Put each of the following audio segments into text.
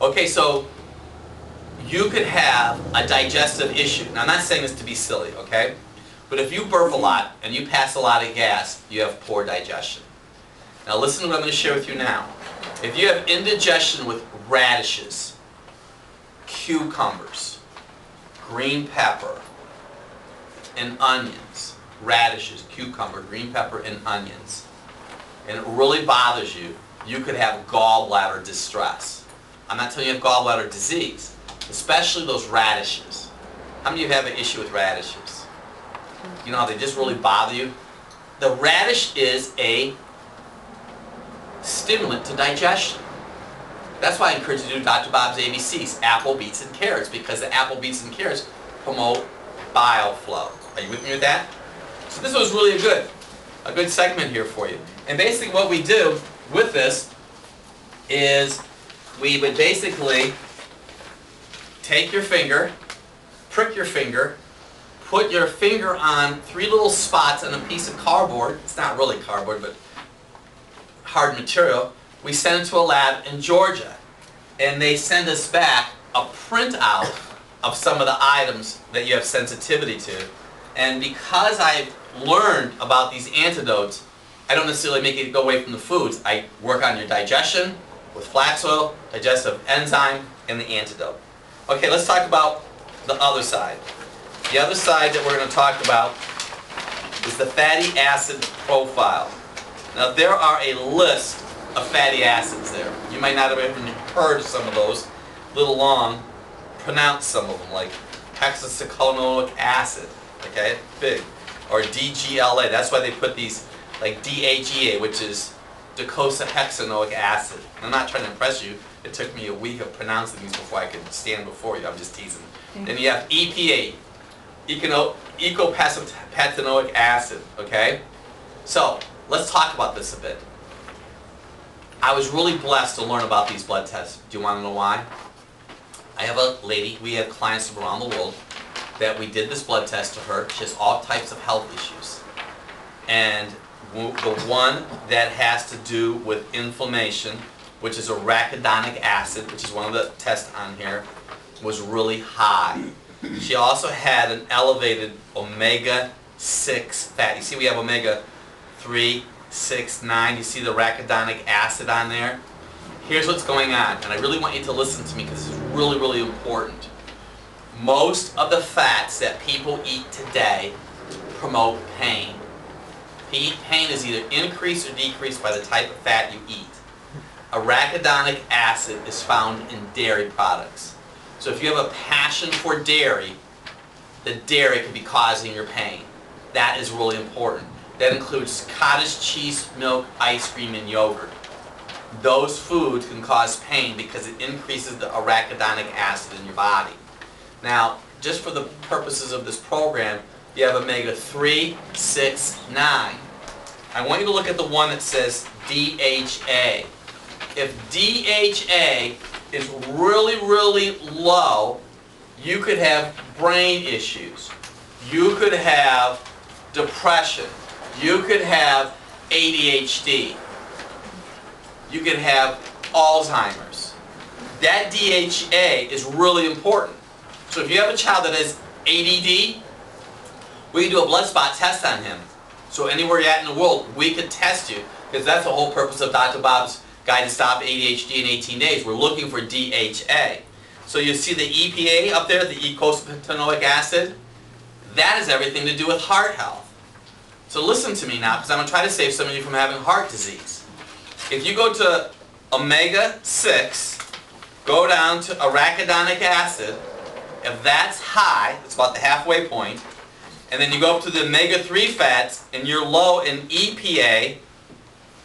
Okay, so you could have a digestive issue. Now, I'm not saying this to be silly, okay? But if you burp a lot and you pass a lot of gas, you have poor digestion. Now, listen to what I'm going to share with you now. If you have indigestion with radishes, cucumbers, green pepper, and onions, radishes, cucumber, green pepper, and onions, and it really bothers you, you could have gallbladder distress. I'm not telling you you have gallbladder disease, especially those radishes. How many of you have an issue with radishes? You know how they just really bother you? The radish is a stimulant to digestion. That's why I encourage you to do Dr. Bob's ABCs, apple, beets, and carrots, because the apple, beets, and carrots promote bile flow. Are you with me with that? So this was really a good segment here for you. And basically what we do with this is we would basically take your finger, prick your finger, put your finger on 3 little spots on a piece of cardboard. It's not really cardboard, but hard material. We send it to a lab in Georgia, and they send us back a printout of some of the items that you have sensitivity to. And because I've learned about these antidotes, I don't necessarily make it go away from the foods. I work on your digestion with flax oil, digestive enzyme, and the antidote. Okay, let's talk about the other side. The other side that we're going to talk about is the fatty acid profile. Now, there are a list of fatty acids there. You might not have even heard of some of those. A little long. Pronounce some of them, like hexacyclanoic acid. Okay, big. Or DGLA. That's why they put these, like DAGA, which is docosahexaenoic acid. I'm not trying to impress you. It took me a week of pronouncing these before I could stand before you. I'm just teasing. Then you have EPA, eicosapentaenoic acid. Okay? So, let's talk about this a bit. I was really blessed to learn about these blood tests. Do you want to know why? I have a lady, we have clients from around the world, that we did this blood test to her. She has all types of health issues. And the one that has to do with inflammation, which is arachidonic acid, which is one of the tests on here, was really high. She also had an elevated omega-6 fat. You see we have omega-3, 6, 9. You see the arachidonic acid on there? Here's what's going on, and I really want you to listen to me because this is really, really important. Most of the fats that people eat today promote pain. Pain is either increased or decreased by the type of fat you eat. Arachidonic acid is found in dairy products. So if you have a passion for dairy, the dairy could be causing your pain. That is really important. That includes cottage cheese, milk, ice cream, and yogurt. Those foods can cause pain because it increases the arachidonic acid in your body. Now, just for the purposes of this program, you have omega-3, 6, 9. I want you to look at the one that says DHA. If DHA is really, really low, you could have brain issues. You could have depression. You could have ADHD. You could have Alzheimer's. That DHA is really important. So if you have a child that has ADD, we can do a blood spot test on him. So anywhere you're at in the world, we could test you, because that's the whole purpose of Dr. Bob's Guide to Stop ADHD in 18 Days. We're looking for DHA. So you see the EPA up there, the eicosapentaenoic acid? That has everything to do with heart health. So listen to me now, because I'm going to try to save some of you from having heart disease. If you go to omega-6, go down to arachidonic acid, if that's high, it's about the halfway point, and then you go up to the omega-3 fats and you're low in EPA,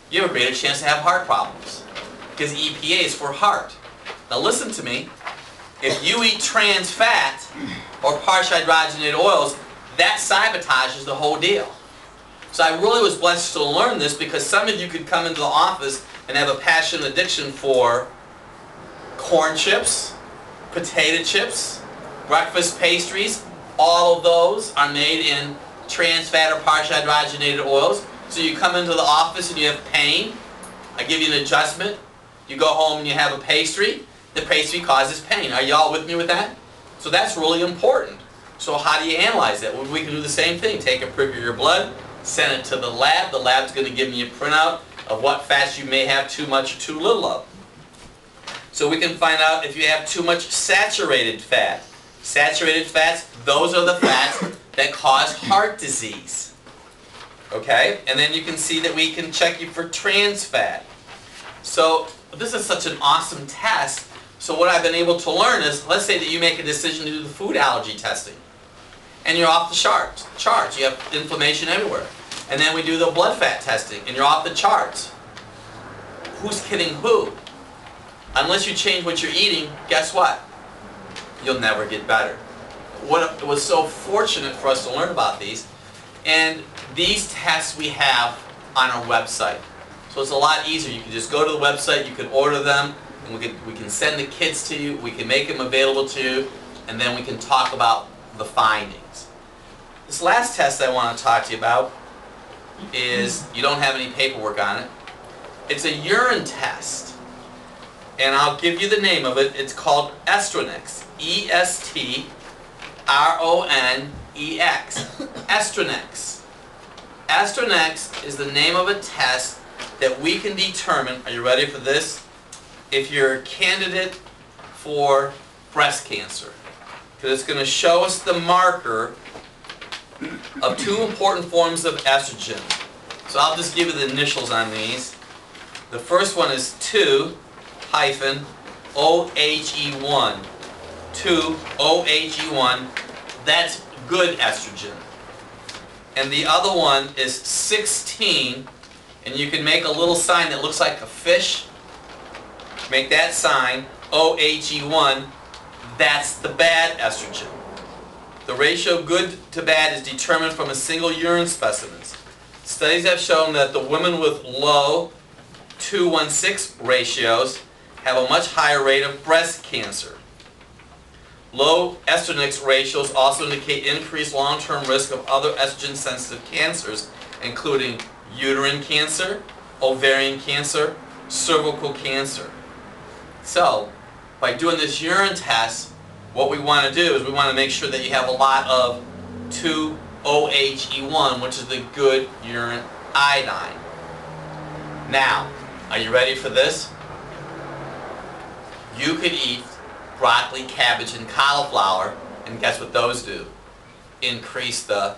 you have a greater chance to have heart problems. Because EPA is for heart. Now listen to me. If you eat trans fat or partial hydrogenated oils, that sabotages the whole deal. So I really was blessed to learn this, because some of you could come into the office and have a passion addiction for corn chips, potato chips, breakfast pastries. All of those are made in trans fat or partial hydrogenated oils. So you come into the office and you have pain. I give you an adjustment. You go home and you have a pastry. the pastry causes pain. Are y'all with me with that? So that's really important. So how do you analyze that? Well, we can do the same thing. Take a prick of your blood, send it to the lab. The lab's going to give me a printout of what fats you may have too much or too little of. So we can find out if you have too much saturated fat. Saturated fats, those are the fats that cause heart disease. Okay? And then you can see that we can check you for trans fat. So this is such an awesome test. So what I've been able to learn is, let's say that you make a decision to do the food allergy testing. And you're off the charts. You have inflammation everywhere. And then we do the blood fat testing, and you're off the charts. Who's kidding who? Unless you change what you're eating, guess what? You'll never get better. It was so fortunate for us to learn about these. And these tests we have on our website. So it's a lot easier. You can just go to the website, you can order them, and we can send the kits to you, we can make them available to you, and then we can talk about the findings. This last test I want to talk to you about is, you don't have any paperwork on it. It's a urine test. And I'll give you the name of it. It's called Estronix. E-S-T-R-O-N-E-X. Estronix. Estronix is the name of a test that we can determine, are you ready for this? If you're a candidate for breast cancer. Because it's going to show us the marker of two important forms of estrogen. So I'll just give you the initials on these. The first one is 2-OHE1. 2-OHE1. That's good estrogen. And the other one is 16. And you can make a little sign that looks like a fish. Make that sign, OHE1. That's the bad estrogen. The ratio of good to bad is determined from a single urine specimen. Studies have shown that the women with low 2:1:6 ratios have a much higher rate of breast cancer. Low estrogenic ratios also indicate increased long-term risk of other estrogen-sensitive cancers, including uterine cancer, ovarian cancer, cervical cancer. So, by doing this urine test, what we want to do is we want to make sure that you have a lot of 2-OHE1, which is the good urine iodine. Now, are you ready for this? You could eat broccoli, cabbage, and cauliflower, and guess what those do? Increase the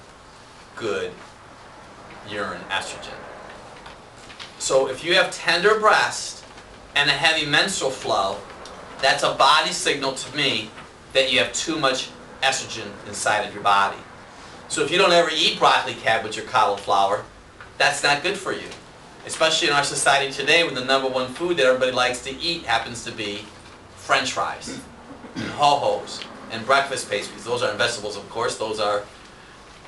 good urine estrogen. So if you have tender breast and a heavy menstrual flow, that's a body signal to me that you have too much estrogen inside of your body. So if you don't ever eat broccoli, cabbage, or cauliflower, that's not good for you. Especially in our society today, when the #1 food that everybody likes to eat happens to be French fries and ho-hos and breakfast pastries. Those aren't vegetables, of course. Those are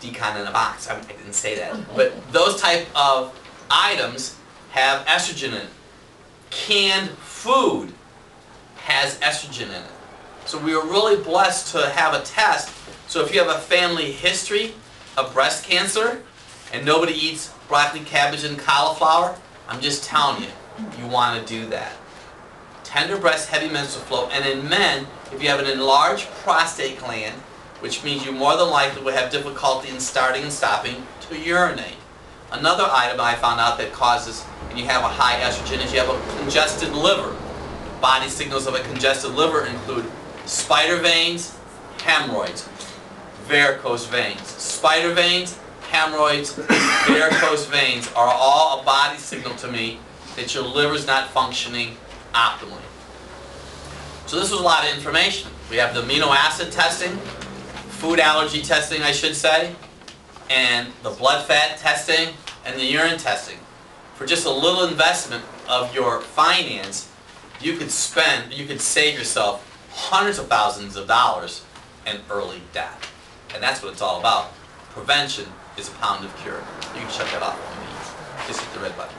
decon in a box. I didn't say that. But those type of items have estrogen in it. Canned food has estrogen in it. So we are really blessed to have a test. So if you have a family history of breast cancer and nobody eats broccoli, cabbage, and cauliflower, I'm just telling you, you want to do that. Tender breast, heavy menstrual flow, and in men, if you have an enlarged prostate gland, which means you more than likely will have difficulty in starting and stopping to urinate. Another item I found out that causes, when you have a high estrogen, is you have a congested liver. Body signals of a congested liver include spider veins, hemorrhoids, varicose veins. Spider veins, hemorrhoids, varicose veins are all a body signal to me that your liver is not functioning optimally. So this was a lot of information. We have the amino acid testing, food allergy testing I should say, and the blood fat testing, and the urine testing. For just a little investment of your finance, you could save yourself hundreds of thousands of dollars in early death. And that's what it's all about. Prevention is a pound of cure. You can shut that off if you need. Just hit the red button.